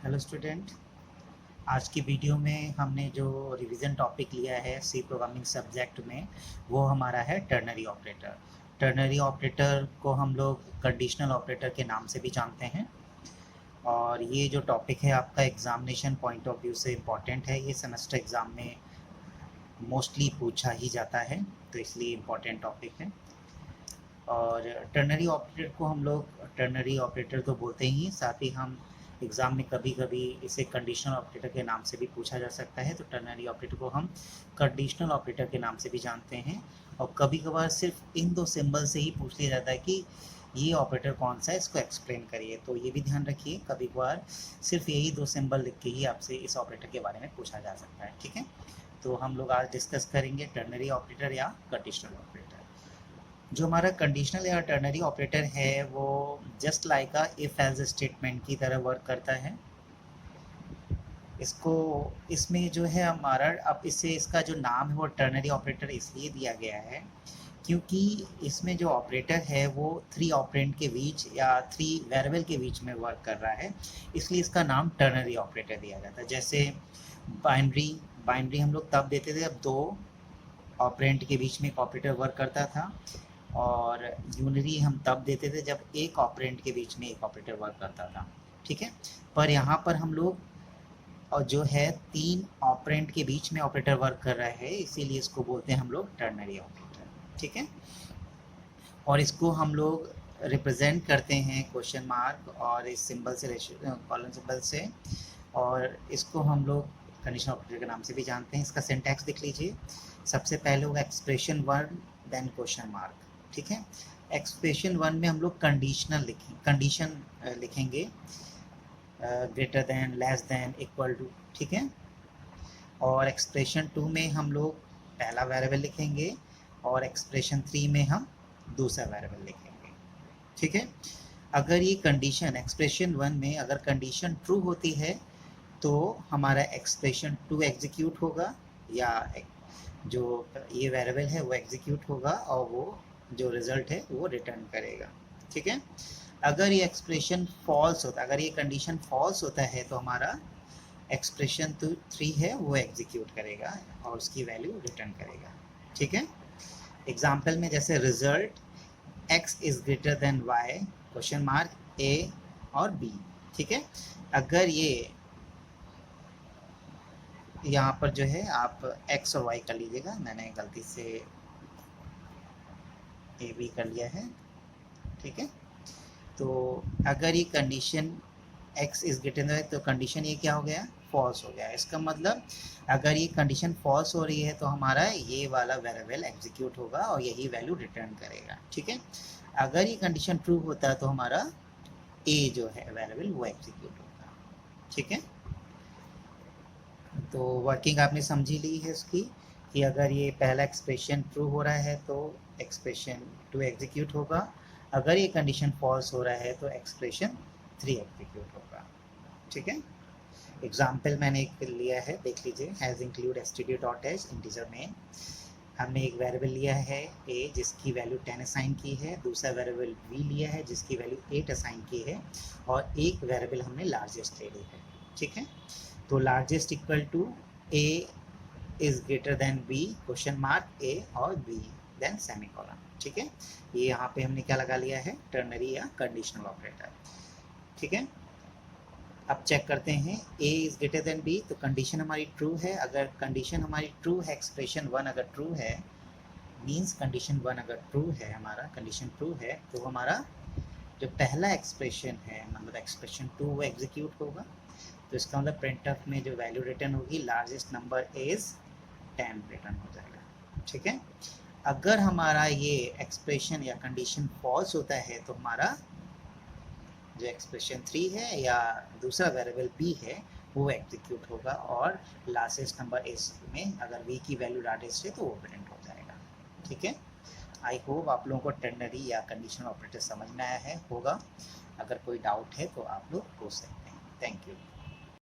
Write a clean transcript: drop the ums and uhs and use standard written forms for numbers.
Hello student. आज की video में हमने जो रिवीजन टॉपिक लिया है सी प्रोग्रामिंग सब्जेक्ट में, वो हमारा है टर्नरी ऑपरेटर। टर्नरी ऑपरेटर को हम लोग कंडीशनल ऑपरेटर के नाम से भी जानते हैं, और ये जो टॉपिक है आपका एग्जामिनेशन पॉइंट ऑफ व्यू से इम्पॉर्टेंट है। ये सेमेस्टर एग्ज़ाम में मोस्टली पूछा ही जाता है, तो इसलिए इम्पॉर्टेंट टॉपिक है। और टर्नरी ऑपरेटर को हम लोग टर्नरी ऑपरेटर तो बोलते ही, साथ ही हम एग्ज़ाम में कभी कभी इसे कंडीशनल ऑपरेटर के नाम से भी पूछा जा सकता है। तो टर्नरी ऑपरेटर को हम कंडीशनल ऑपरेटर के नाम से भी जानते हैं, और कभी कभार सिर्फ इन दो सिंबल से ही पूछ लिया जाता है कि ये ऑपरेटर कौन सा है, इसको एक्सप्लेन करिए। तो ये भी ध्यान रखिए, कभी कभार सिर्फ यही दो सिंबल लिख के ही आपसे इस ऑपरेटर के बारे में पूछा जा सकता है। ठीक है, तो हम लोग आज डिस्कस करेंगे टर्नरी ऑपरेटर या कंडीशनल ऑपरेटर। जो हमारा कंडीशनल या टर्नरी ऑपरेटर है वो just like a if else statement की तरह वर्क करता है। इसको इसमें जो है हमारा, अब इससे इसका जो नाम है वो टर्नरी ऑपरेटर इसलिए दिया गया है क्योंकि इसमें जो ऑपरेटर है वो 3 ऑपरेंड के बीच या 3 वेरिएबल के बीच में वर्क कर रहा है, इसलिए इसका नाम टर्नरी ऑपरेटर दिया जाता है। जैसे बाइनरी बाइनरी हम लोग तब देते थे जब 2 ऑपरेंड के बीच में एक ऑपरेटर वर्क करता था, और यूनरी हम तब देते थे जब एक ऑपरेंड के बीच में एक ऑपरेटर वर्क करता था। ठीक है, पर यहाँ पर हम लोग और जो है 3 ऑपरेंड के बीच में ऑपरेटर वर्क कर रहा है, इसीलिए इसको बोलते हैं हम लोग टर्नरी ऑपरेटर। ठीक है, और इसको हम लोग रिप्रेजेंट करते हैं क्वेश्चन मार्क और इस सिंबल से, कॉलन सिंबल से, और इसको हम लोग कंडीशनल ऑपरेटर के नाम से भी जानते हैं। इसका सिंटैक्स देख लीजिए। सबसे पहले होगा एक्सप्रेशन 1 देन क्वेश्चन मार्क। ठीक है, एक्सप्रेशन 1 में हम लोग कंडीशन लिखेंगे, greater than, less than, equal to. ठीक है, और एक्सप्रेशन 2 में हम लोग पहला वेरिएबल लिखेंगे, और एक्सप्रेशन 3 में हम दूसरा वेरिएबल लिखेंगे। ठीक है, अगर ये कंडीशन एक्सप्रेशन 1 में अगर कंडीशन ट्रू होती है तो हमारा एक्सप्रेशन 2 एग्जीक्यूट होगा, या जो ये वेरिएबल है वो एग्जीक्यूट होगा, और वो जो रिजल्ट है वो रिटर्न करेगा। ठीक है, अगर ये एक्सप्रेशन फॉल्स होता, अगर ये कंडीशन फॉल्स होता है तो हमारा एक्सप्रेशन 3 है वो एग्जीक्यूट करेगा और उसकी वैल्यू रिटर्न करेगा। ठीक है, एग्जाम्पल में जैसे result x is greater then y question mark a और b। ठीक है, अगर ये यहाँ पर जो है आप x और y कर लीजिएगा, मैंने गलती से a b कर लिया है। ठीक है, तो अगर ये condition x is greater then, तो कंडीशन ये क्या हो गया, फॉल्स हो गया। इसका मतलब अगर ये कंडीशन फॉल्स हो रही है तो हमारा ये वाला वेरिएबल एग्जीक्यूट होगा और यही वैल्यू रिटर्न करेगा। ठीक है, अगर ये कंडीशन ट्रू होता है तो हमारा a जो है वेरिएबल वो एग्जीक्यूट होगा। ठीक है, तो वर्किंग आपने समझी ली है इसकी, कि अगर ये पहला एक्सप्रेशन ट्रू हो रहा है तो एक्सप्रेशन 2 एग्जीक्यूट होगा, अगर ये कंडीशन फॉल्स हो रहा है तो एक्सप्रेशन 3 एग्जीक्यूट होगा। ठीक है, एग्जाम्पल मैंने एक लिया है, देख लीजिए। हैज़ इंक्लूड std.h इंटीजर में हमने एक वेरिएबल लिया है a जिसकी वैल्यू 10 असाइन की है, दूसरा वेरिएबल b लिया है जिसकी वैल्यू 8 असाइन की है, और एक वेरिएबल हमने लार्जेस्ट ले ली है। ठीक है, तो largest equal to a is greater than b question mark a और b देन सेमीकोलन। ठीक है, ये यहाँ पे हमने क्या लगा लिया है, टर्नरी या कंडीशनल ऑपरेटर। ठीक है, अब चेक करते हैं a is greater than b, तो कंडीशन हमारी ट्रू है। अगर कंडीशन हमारी ट्रू है, एक्सप्रेशन 1 अगर ट्रू है, मींस कंडीशन 1 अगर ट्रू है, हमारा कंडीशन ट्रू है, तो हमारा जो पहला एक्सप्रेशन है, मतलब एक्सप्रेशन 2 वो एग्जीक्यूट होगा। तो इसका मतलब प्रिंटफ में जो वैल्यू रिटर्न होगी, लार्जेस्ट नंबर इज 10 रिटर्न हो जाएगा। ठीक है, अगर हमारा ये एक्सप्रेशन या कंडीशन फॉल्स होता है तो हमारा जो एक्सप्रेशन 3 है या दूसरा वेरिएबल b है वो एग्जीक्यूट होगा, और लार्जेस्ट नंबर इस में अगर v की वैल्यू लार्जेस्ट है तो वो प्रिंट हो जाएगा। ठीक है, आई होप आप लोगों को टर्नरी या कंडीशनल ऑपरेटर समझ में आया है होगा। अगर कोई डाउट है तो आप लोग पूछ सकते हैं। Thank you.